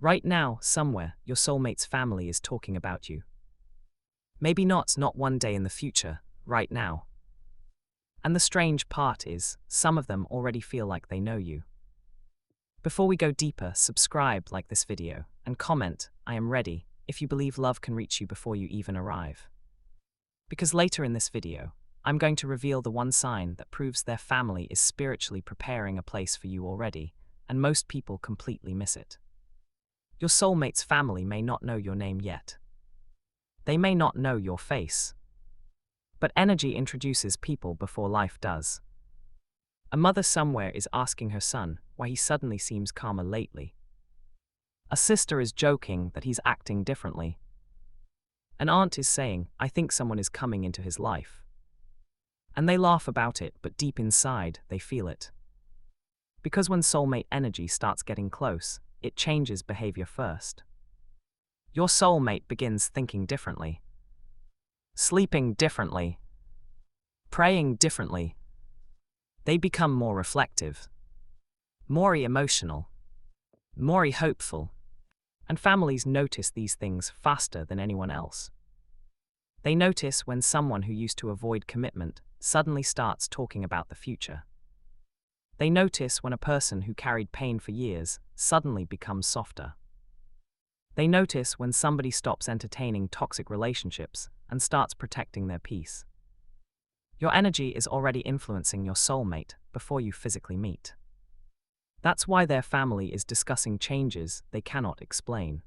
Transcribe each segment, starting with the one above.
Right now, somewhere, your soulmate's family is talking about you. Maybe not one day in the future, right now. And the strange part is, some of them already feel like they know you. Before we go deeper, subscribe, like this video, and comment, "I am ready," if you believe love can reach you before you even arrive. Because later in this video, I'm going to reveal the one sign that proves their family is spiritually preparing a place for you already, and most people completely miss it. Your soulmate's family may not know your name yet. They may not know your face. But energy introduces people before life does. A mother somewhere is asking her son why he suddenly seems calmer lately. A sister is joking that he's acting differently. An aunt is saying, "I think someone is coming into his life." And they laugh about it, but deep inside, they feel it. Because when soulmate energy starts getting close, it changes behavior first. Your soulmate begins thinking differently, sleeping differently, praying differently. They become more reflective, more emotional, more hopeful, and families notice these things faster than anyone else. They notice when someone who used to avoid commitment suddenly starts talking about the future. They notice when a person who carried pain for years suddenly becomes softer. They notice when somebody stops entertaining toxic relationships and starts protecting their peace. Your energy is already influencing your soulmate before you physically meet. That's why their family is discussing changes they cannot explain.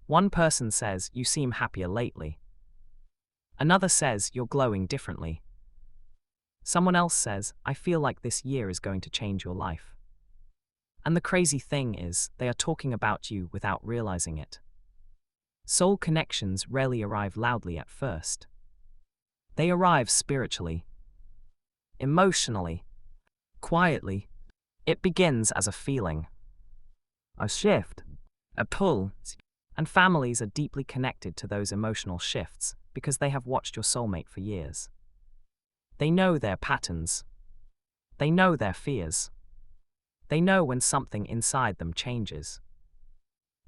One person says, "You seem happier lately." Another says, "You're glowing differently." Someone else says, "I feel like this year is going to change your life." And the crazy thing is, they are talking about you without realizing it. Soul connections rarely arrive loudly at first. They arrive spiritually, emotionally, quietly. It begins as a feeling, a shift, a pull, and families are deeply connected to those emotional shifts because they have watched your soulmate for years. They know their patterns. They know their fears. They know when something inside them changes.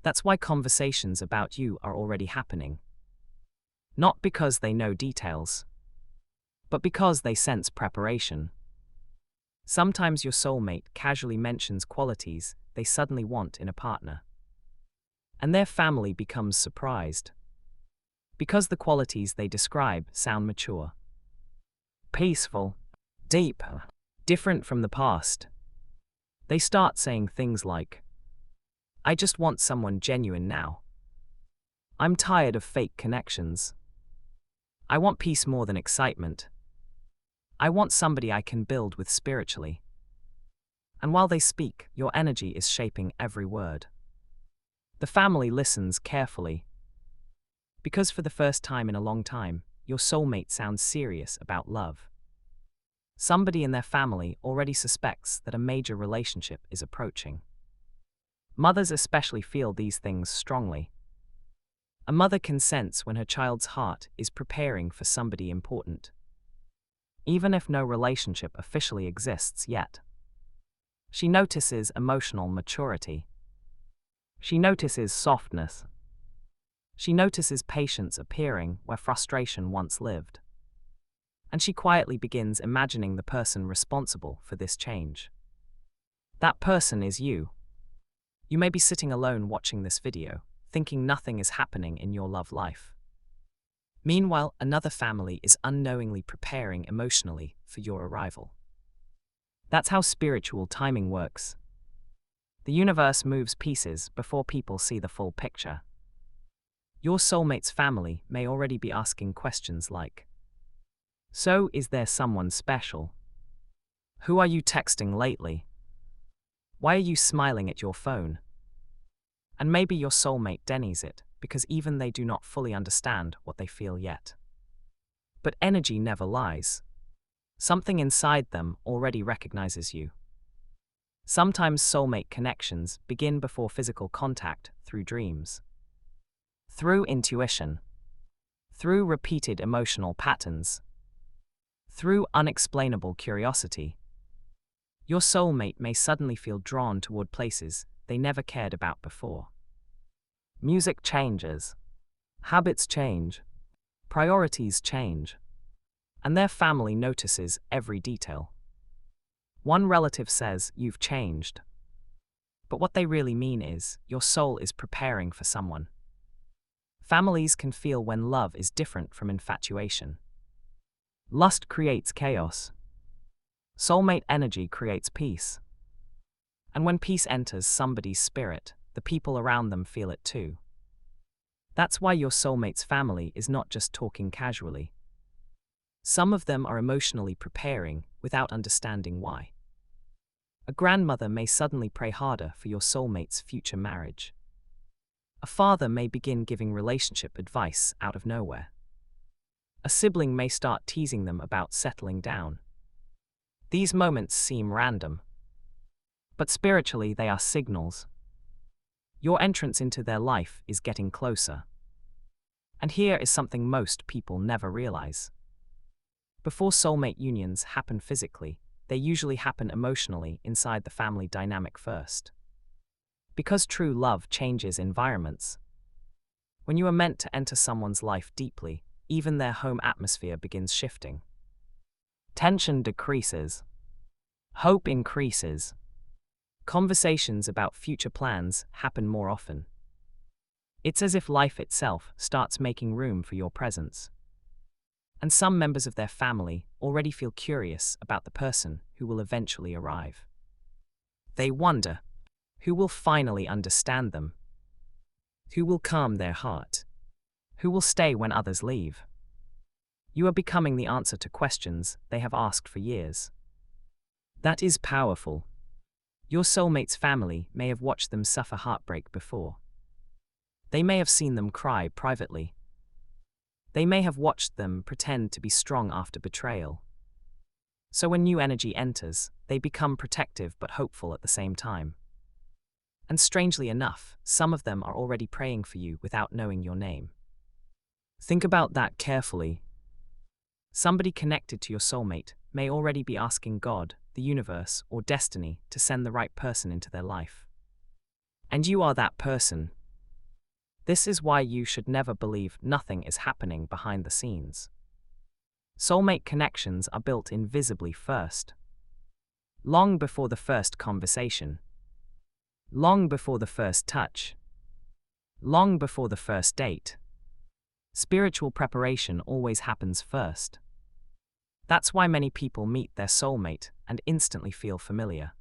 That's why conversations about you are already happening. Not because they know details, but because they sense preparation. Sometimes your soulmate casually mentions qualities they suddenly want in a partner. And their family becomes surprised. Because the qualities they describe sound mature, peaceful, deep, different from the past. They start saying things like, "I just want someone genuine now. I'm tired of fake connections. I want peace more than excitement. I want somebody I can build with spiritually." And while they speak, your energy is shaping every word. The family listens carefully. Because for the first time in a long time, your soulmate sounds serious about love. Somebody in their family already suspects that a major relationship is approaching. Mothers especially feel these things strongly. A mother can sense when her child's heart is preparing for somebody important, even if no relationship officially exists yet. She notices emotional maturity. She notices softness. She notices patience appearing where frustration once lived. And she quietly begins imagining the person responsible for this change. That person is you. You may be sitting alone watching this video, thinking nothing is happening in your love life. Meanwhile, another family is unknowingly preparing emotionally for your arrival. That's how spiritual timing works. The universe moves pieces before people see the full picture. Your soulmate's family may already be asking questions like, "So, is there someone special? Who are you texting lately? Why are you smiling at your phone?" And maybe your soulmate denies it, because even they do not fully understand what they feel yet. But energy never lies. Something inside them already recognizes you. Sometimes soulmate connections begin before physical contact through dreams, through intuition, through repeated emotional patterns, through unexplainable curiosity. Your soulmate may suddenly feel drawn toward places they never cared about before. Music changes. Habits change. Priorities change. And their family notices every detail. One relative says, "You've changed." But what they really mean is, your soul is preparing for someone. Families can feel when love is different from infatuation. Lust creates chaos. Soulmate energy creates peace. And when peace enters somebody's spirit, the people around them feel it too. That's why your soulmate's family is not just talking casually. Some of them are emotionally preparing without understanding why. A grandmother may suddenly pray harder for your soulmate's future marriage. A father may begin giving relationship advice out of nowhere. A sibling may start teasing them about settling down. These moments seem random, but spiritually they are signals. Your entrance into their life is getting closer. And here is something most people never realize. Before soulmate unions happen physically, they usually happen emotionally inside the family dynamic first. Because true love changes environments. When you are meant to enter someone's life deeply, even their home atmosphere begins shifting. Tension decreases. Hope increases. Conversations about future plans happen more often. It's as if life itself starts making room for your presence. And some members of their family already feel curious about the person who will eventually arrive. They wonder, who will finally understand them? Who will calm their heart? Who will stay when others leave? You are becoming the answer to questions they have asked for years. That is powerful. Your soulmate's family may have watched them suffer heartbreak before. They may have seen them cry privately. They may have watched them pretend to be strong after betrayal. So when new energy enters, they become protective but hopeful at the same time. And strangely enough, some of them are already praying for you without knowing your name. Think about that carefully. Somebody connected to your soulmate may already be asking God, the universe, or destiny to send the right person into their life. And you are that person. This is why you should never believe nothing is happening behind the scenes. Soulmate connections are built invisibly first. Long before the first conversation. Long before the first touch. Long before the first date. Spiritual preparation always happens first. That's why many people meet their soulmate and instantly feel familiar.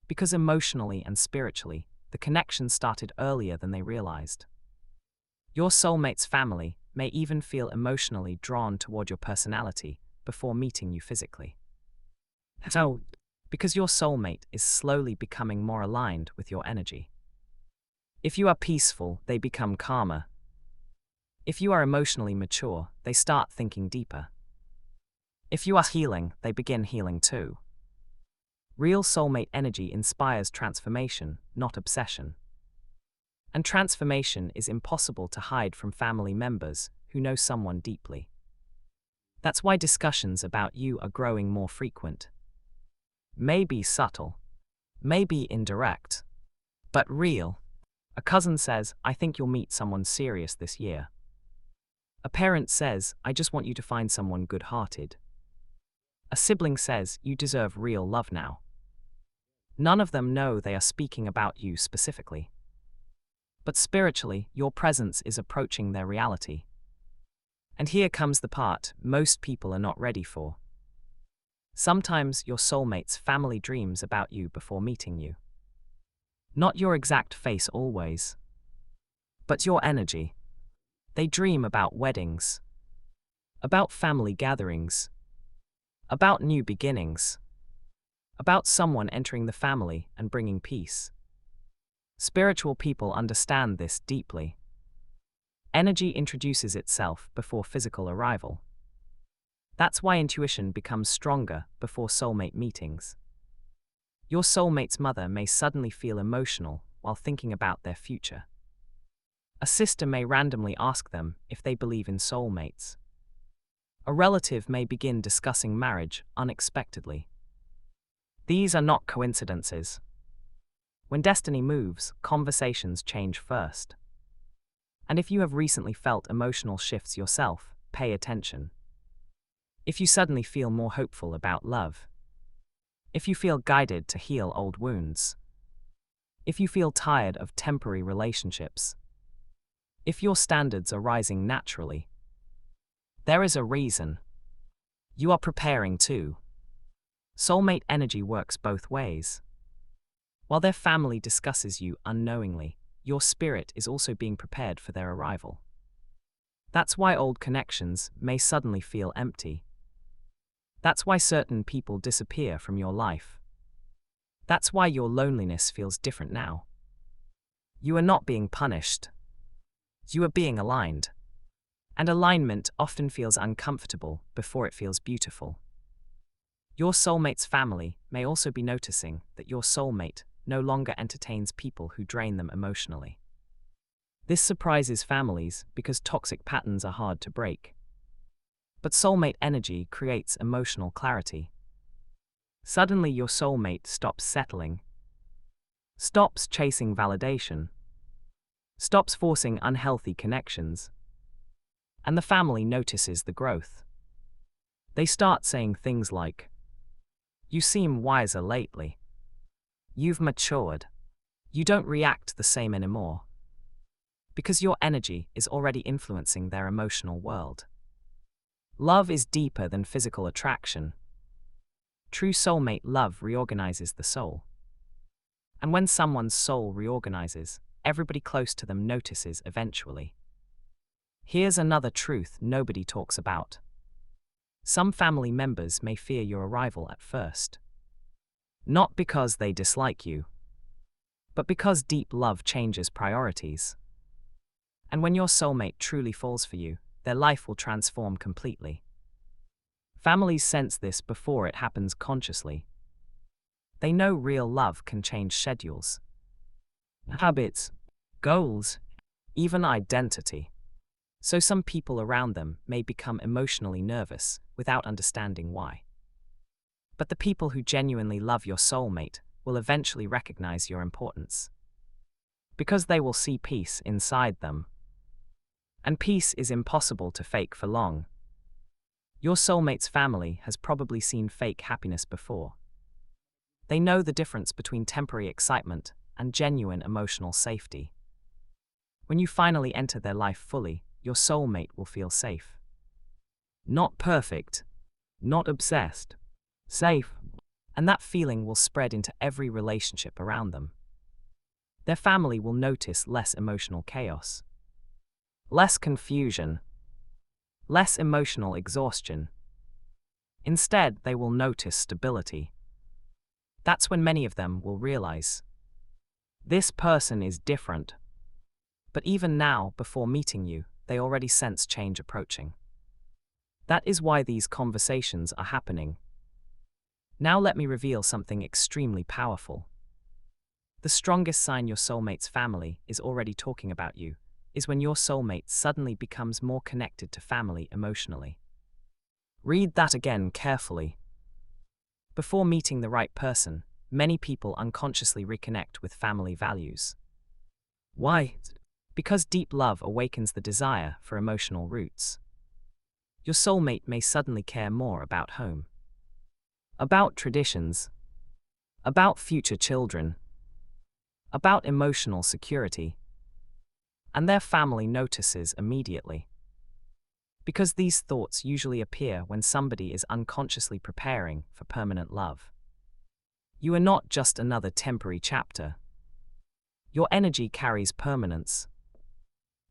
Because emotionally and spiritually, the connection started earlier than they realized. Your soulmate's family may even feel emotionally drawn toward your personality before meeting you physically. So, because your soulmate is slowly becoming more aligned with your energy. If you are peaceful, they become calmer. If you are emotionally mature, they start thinking deeper. If you are healing, they begin healing too. Real soulmate energy inspires transformation, not obsession. And transformation is impossible to hide from family members who know someone deeply. That's why discussions about you are growing more frequent. Maybe subtle, maybe indirect, but real. A cousin says, "I think you'll meet someone serious this year." A parent says, "I just want you to find someone good-hearted." A sibling says, "You deserve real love now." None of them know they are speaking about you specifically. But spiritually, your presence is approaching their reality. And here comes the part most people are not ready for. Sometimes your soulmate's family dreams about you before meeting you. Not your exact face always, but your energy. They dream about weddings, about family gatherings, about new beginnings, about someone entering the family and bringing peace. Spiritual people understand this deeply. Energy introduces itself before physical arrival. That's why intuition becomes stronger before soulmate meetings. Your soulmate's mother may suddenly feel emotional while thinking about their future. A sister may randomly ask them if they believe in soulmates. A relative may begin discussing marriage unexpectedly. These are not coincidences. When destiny moves, conversations change first. And if you have recently felt emotional shifts yourself, pay attention. If you suddenly feel more hopeful about love. If you feel guided to heal old wounds. If you feel tired of temporary relationships. If your standards are rising naturally. There is a reason. You are preparing too. Soulmate energy works both ways. While their family discusses you unknowingly, your spirit is also being prepared for their arrival. That's why old connections may suddenly feel empty. That's why certain people disappear from your life. That's why your loneliness feels different now. You are not being punished. You are being aligned. And alignment often feels uncomfortable before it feels beautiful. Your soulmate's family may also be noticing that your soulmate no longer entertains people who drain them emotionally. This surprises families because toxic patterns are hard to break. But soulmate energy creates emotional clarity. Suddenly your soulmate stops settling, stops chasing validation, stops forcing unhealthy connections, and the family notices the growth. They start saying things like, "You seem wiser lately. You've matured. You don't react the same anymore." Because your energy is already influencing their emotional world. Love is deeper than physical attraction. True soulmate love reorganizes the soul. And when someone's soul reorganizes, everybody close to them notices eventually. Here's another truth nobody talks about. Some family members may fear your arrival at first. Not because they dislike you, but because deep love changes priorities. And when your soulmate truly falls for you, their life will transform completely. Families sense this before it happens consciously. They know real love can change schedules, habits, goals, even identity. So some people around them may become emotionally nervous without understanding why. But the people who genuinely love your soulmate will eventually recognize your importance. Because they will see peace inside them. And peace is impossible to fake for long. Your soulmate's family has probably seen fake happiness before. They know the difference between temporary excitement and genuine emotional safety. When you finally enter their life fully, your soulmate will feel safe. Not perfect, not obsessed, safe. And that feeling will spread into every relationship around them. Their family will notice less emotional chaos, less confusion, less emotional exhaustion. Instead, they will notice stability. That's when many of them will realize, this person is different. But even now, before meeting you, they already sense change approaching. That is why these conversations are happening. Now let me reveal something extremely powerful. The strongest sign your soulmate's family is already talking about you is when your soulmate suddenly becomes more connected to family emotionally. Read that again carefully. Before meeting the right person, many people unconsciously reconnect with family values. Why? Because deep love awakens the desire for emotional roots. Your soulmate may suddenly care more about home, about traditions, about future children, about emotional security. And their family notices immediately. Because these thoughts usually appear when somebody is unconsciously preparing for permanent love. You are not just another temporary chapter. Your energy carries permanence.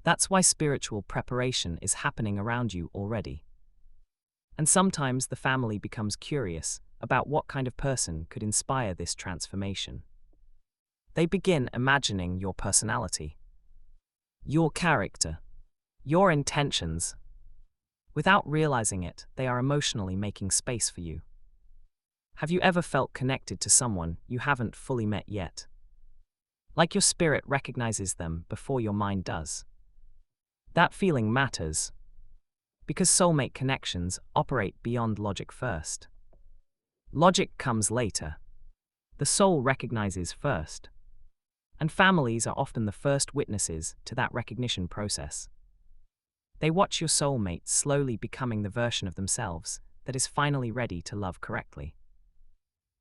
That's why spiritual preparation is happening around you already. And sometimes the family becomes curious about what kind of person could inspire this transformation. They begin imagining your personality, your character, your intentions. Without realizing it, they are emotionally making space for you. Have you ever felt connected to someone you haven't fully met yet? Like your spirit recognizes them before your mind does. That feeling matters. Because soulmate connections operate beyond logic first. Logic comes later. The soul recognizes first. And families are often the first witnesses to that recognition process. They watch your soulmate slowly becoming the version of themselves that is finally ready to love correctly.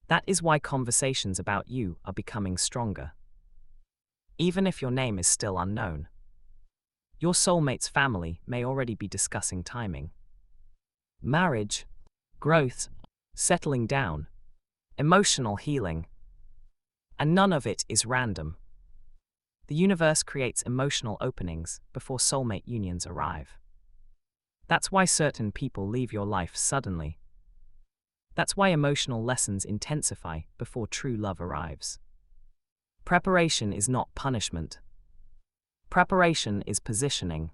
That is why conversations about you are becoming stronger. Even if your name is still unknown, your soulmate's family may already be discussing timing, marriage, growth, settling down, emotional healing. And none of it is random. The universe creates emotional openings before soulmate unions arrive. That's why certain people leave your life suddenly. That's why emotional lessons intensify before true love arrives. Preparation is not punishment. Preparation is positioning.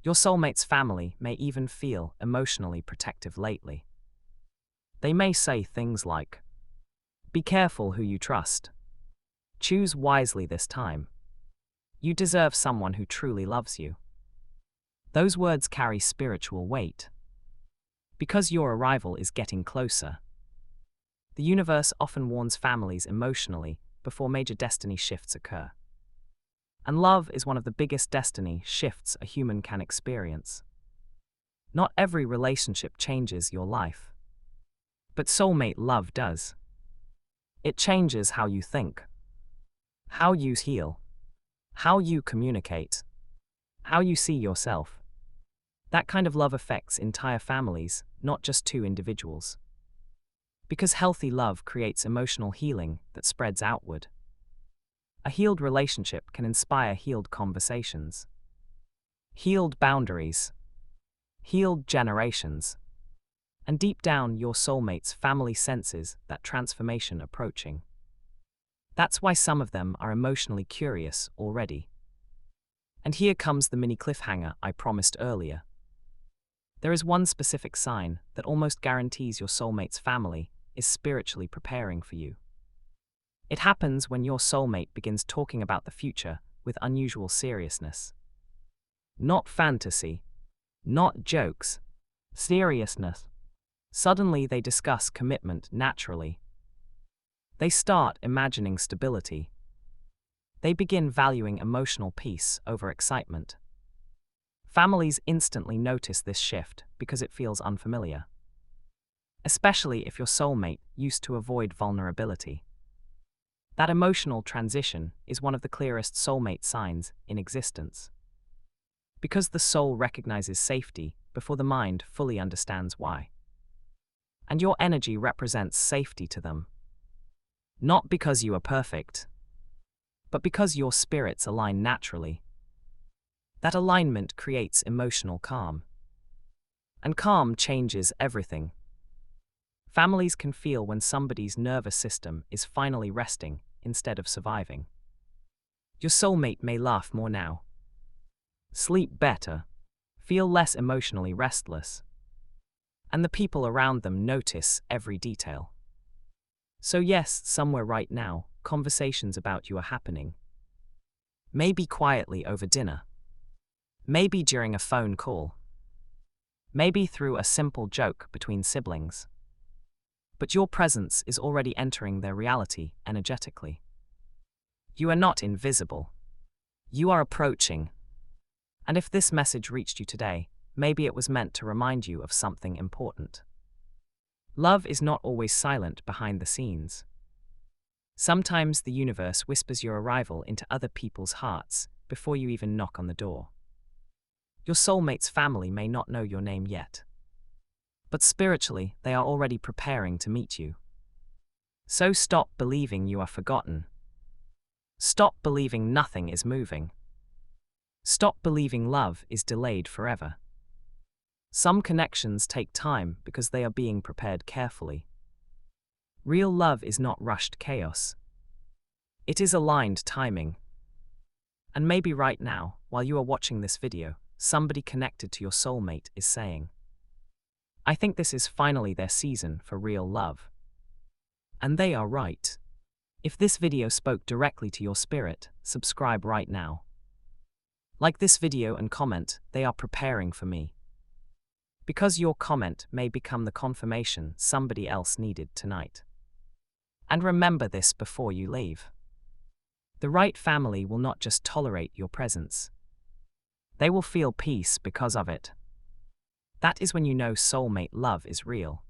Your soulmate's family may even feel emotionally protective lately. They may say things like, "Be careful who you trust. Choose wisely this time. You deserve someone who truly loves you." Those words carry spiritual weight. Because your arrival is getting closer, the universe often warns families emotionally before major destiny shifts occur. And love is one of the biggest destiny shifts a human can experience. Not every relationship changes your life, but soulmate love does. It changes how you think, how you heal, how you communicate, how you see yourself. That kind of love affects entire families, not just two individuals. Because healthy love creates emotional healing that spreads outward. A healed relationship can inspire healed conversations, healed boundaries, healed generations. And deep down, your soulmate's family senses that transformation approaching. That's why some of them are emotionally curious already. And here comes the mini cliffhanger I promised earlier. There is one specific sign that almost guarantees your soulmate's family is spiritually preparing for you. It happens when your soulmate begins talking about the future with unusual seriousness. Not fantasy, not jokes, seriousness. Suddenly they discuss commitment naturally. They start imagining stability. They begin valuing emotional peace over excitement. Families instantly notice this shift because it feels unfamiliar. Especially if your soulmate used to avoid vulnerability. That emotional transition is one of the clearest soulmate signs in existence. Because the soul recognizes safety before the mind fully understands why. And your energy represents safety to them. Not because you are perfect, but because your spirits align naturally. That alignment creates emotional calm. And calm changes everything. Families can feel when somebody's nervous system is finally resting instead of surviving. Your soulmate may laugh more now, sleep better, feel less emotionally restless. And the people around them notice every detail. So yes, somewhere right now, conversations about you are happening. Maybe quietly over dinner. Maybe during a phone call. Maybe through a simple joke between siblings. But your presence is already entering their reality energetically. You are not invisible. You are approaching. And if this message reached you today, maybe it was meant to remind you of something important. Love is not always silent behind the scenes. Sometimes the universe whispers your arrival into other people's hearts before you even knock on the door. Your soulmate's family may not know your name yet. But spiritually, they are already preparing to meet you. So stop believing you are forgotten. Stop believing nothing is moving. Stop believing love is delayed forever. Some connections take time because they are being prepared carefully. Real love is not rushed chaos. It is aligned timing. And maybe right now, while you are watching this video, somebody connected to your soulmate is saying, "I think this is finally their season for real love." And they are right. If this video spoke directly to your spirit, subscribe right now. Like this video and comment, "They are preparing for me." Because your comment may become the confirmation somebody else needed tonight. And remember this before you leave. The right family will not just tolerate your presence. They will feel peace because of it. That is when you know soulmate love is real.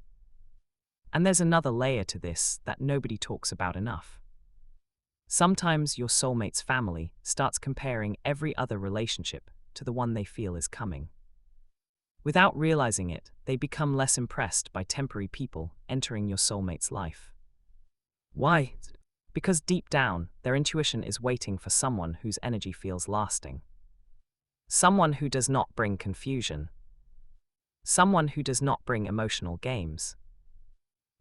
And there's another layer to this that nobody talks about enough. Sometimes your soulmate's family starts comparing every other relationship to the one they feel is coming. Without realizing it, they become less impressed by temporary people entering your soulmate's life. Why? Because deep down, their intuition is waiting for someone whose energy feels lasting. Someone who does not bring confusion. Someone who does not bring emotional games.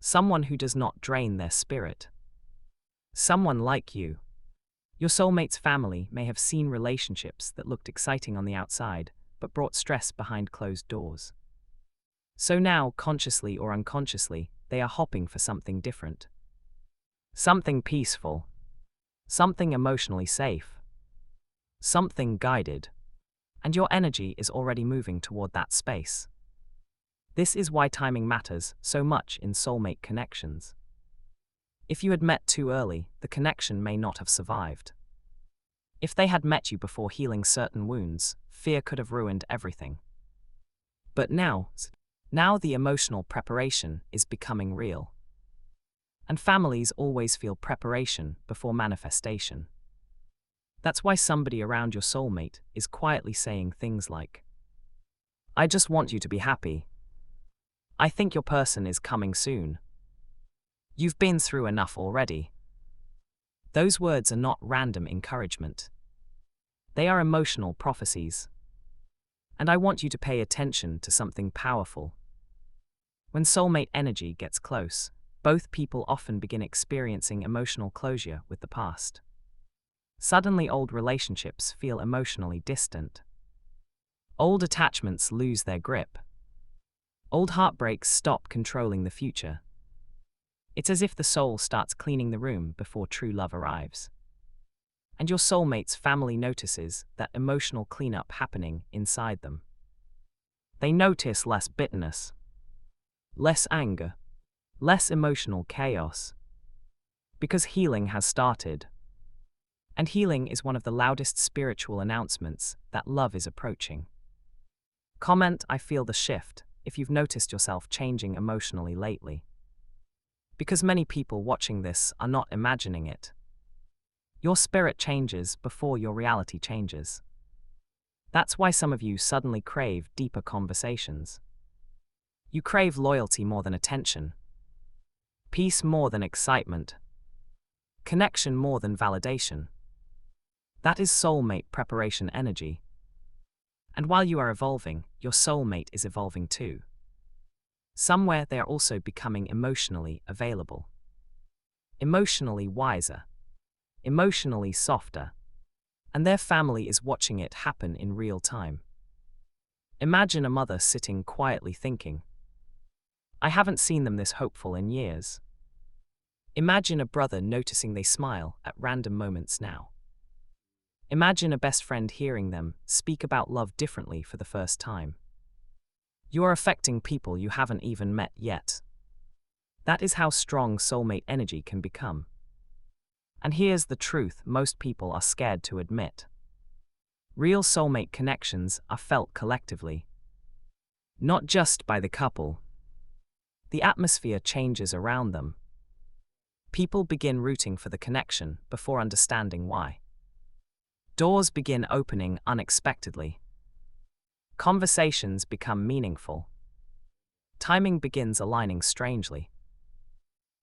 Someone who does not drain their spirit. Someone like you. Your soulmate's family may have seen relationships that looked exciting on the outside, but brought stress behind closed doors. So now, consciously or unconsciously, they are hoping for something different. Something peaceful. Something emotionally safe. Something guided. And your energy is already moving toward that space. This is why timing matters so much in soulmate connections. If you had met too early, the connection may not have survived. If they had met you before healing certain wounds, fear could have ruined everything. But now the emotional preparation is becoming real. And families always feel preparation before manifestation. That's why somebody around your soulmate is quietly saying things like, "I just want you to be happy. I think your person is coming soon. You've been through enough already." Those words are not random encouragement. They are emotional prophecies. And I want you to pay attention to something powerful. When soulmate energy gets close, both people often begin experiencing emotional closure with the past. Suddenly, old relationships feel emotionally distant. Old attachments lose their grip. Old heartbreaks stop controlling the future. It's as if the soul starts cleaning the room before true love arrives. And your soulmate's family notices that emotional cleanup happening inside them. They notice less bitterness, less anger, less emotional chaos. Because healing has started. And healing is one of the loudest spiritual announcements that love is approaching. Comment, "I feel the shift," if you've noticed yourself changing emotionally lately. Because many people watching this are not imagining it. Your spirit changes before your reality changes. That's why some of you suddenly crave deeper conversations. You crave loyalty more than attention, peace more than excitement, connection more than validation. That is soulmate preparation energy. And while you are evolving, your soulmate is evolving too. Somewhere they are also becoming emotionally available, emotionally wiser, emotionally softer, and their family is watching it happen in real time. Imagine a mother sitting quietly thinking, "I haven't seen them this hopeful in years." Imagine a brother noticing they smile at random moments now. Imagine a best friend hearing them speak about love differently for the first time. You are affecting people you haven't even met yet. That is how strong soulmate energy can become. And here's the truth most people are scared to admit. Real soulmate connections are felt collectively. Not just by the couple. The atmosphere changes around them. People begin rooting for the connection before understanding why. Doors begin opening unexpectedly. Conversations become meaningful. Timing begins aligning strangely.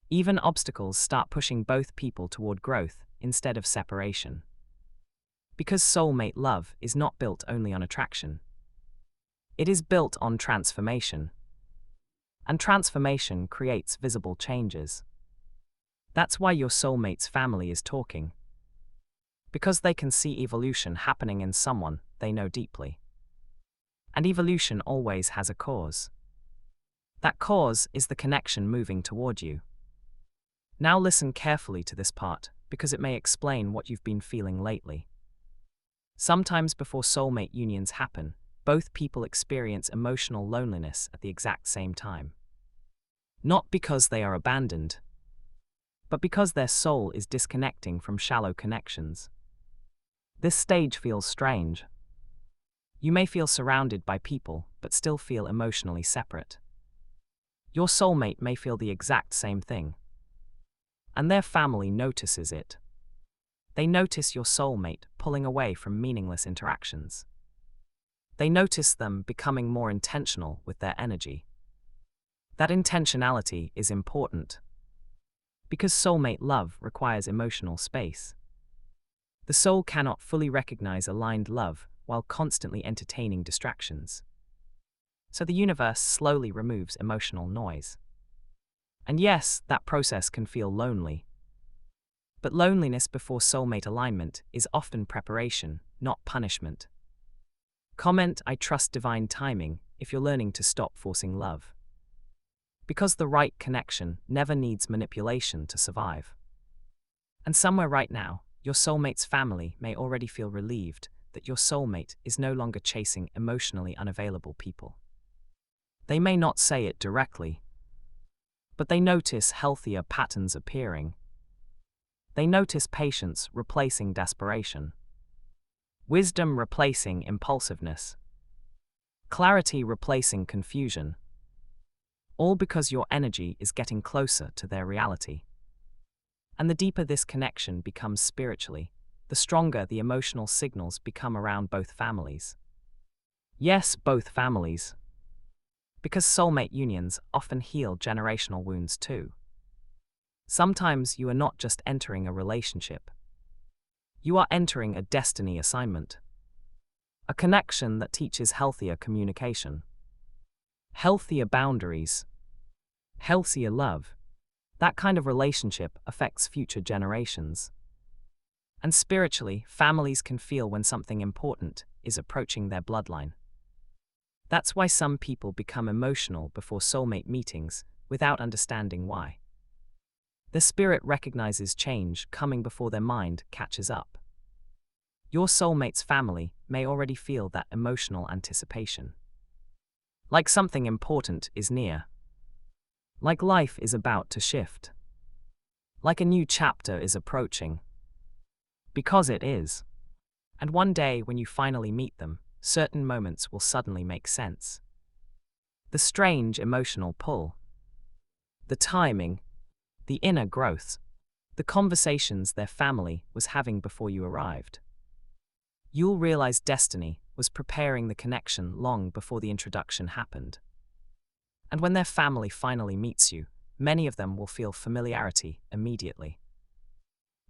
Even obstacles start pushing both people toward growth instead of separation. Because soulmate love is not built only on attraction. It is built on transformation. And transformation creates visible changes. That's why your soulmate's family is talking. Because they can see evolution happening in someone they know deeply. And evolution always has a cause. That cause is the connection moving toward you. Now listen carefully to this part, because it may explain what you've been feeling lately. Sometimes before soulmate unions happen, both people experience emotional loneliness at the exact same time. Not because they are abandoned, but because their soul is disconnecting from shallow connections. This stage feels strange. You may feel surrounded by people, but still feel emotionally separate. Your soulmate may feel the exact same thing. And their family notices it. They notice your soulmate pulling away from meaningless interactions. They notice them becoming more intentional with their energy. That intentionality is important, because soulmate love requires emotional space. The soul cannot fully recognize aligned love while constantly entertaining distractions. So the universe slowly removes emotional noise. And yes, that process can feel lonely. But loneliness before soulmate alignment is often preparation, not punishment. Comment, I trust divine timing if you're learning to stop forcing love. Because the right connection never needs manipulation to survive. And somewhere right now, your soulmate's family may already feel relieved that your soulmate is no longer chasing emotionally unavailable people. They may not say it directly, but they notice healthier patterns appearing. They notice patience replacing desperation, wisdom replacing impulsiveness, clarity replacing confusion, all because your energy is getting closer to their reality. And the deeper this connection becomes spiritually, the stronger the emotional signals become around both families. Yes, both families. Because soulmate unions often heal generational wounds too. Sometimes you are not just entering a relationship. You are entering a destiny assignment. A connection that teaches healthier communication, healthier boundaries, healthier love. That kind of relationship affects future generations. And spiritually, families can feel when something important is approaching their bloodline. That's why some people become emotional before soulmate meetings without understanding why. The spirit recognizes change coming before their mind catches up. Your soulmate's family may already feel that emotional anticipation. Like something important is near. Like life is about to shift. Like a new chapter is approaching. Because it is. And one day when you finally meet them, certain moments will suddenly make sense. The strange emotional pull. The timing. The inner growth. The conversations their family was having before you arrived. You'll realize destiny was preparing the connection long before the introduction happened. And when their family finally meets you, many of them will feel familiarity immediately.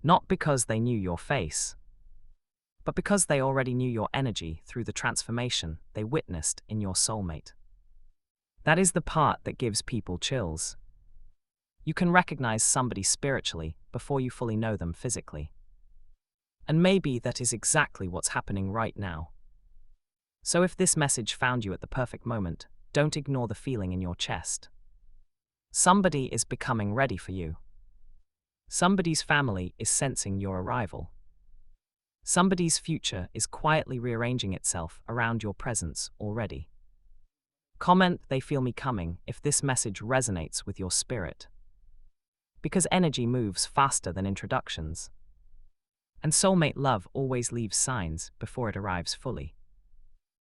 Not because they knew your face, but because they already knew your energy through the transformation they witnessed in your soulmate. That is the part that gives people chills. You can recognize somebody spiritually before you fully know them physically. And maybe that is exactly what's happening right now. So if this message found you at the perfect moment, don't ignore the feeling in your chest. Somebody is becoming ready for you. Somebody's family is sensing your arrival. Somebody's future is quietly rearranging itself around your presence already. Comment, they feel me coming, if this message resonates with your spirit. Because energy moves faster than introductions. And soulmate love always leaves signs before it arrives fully.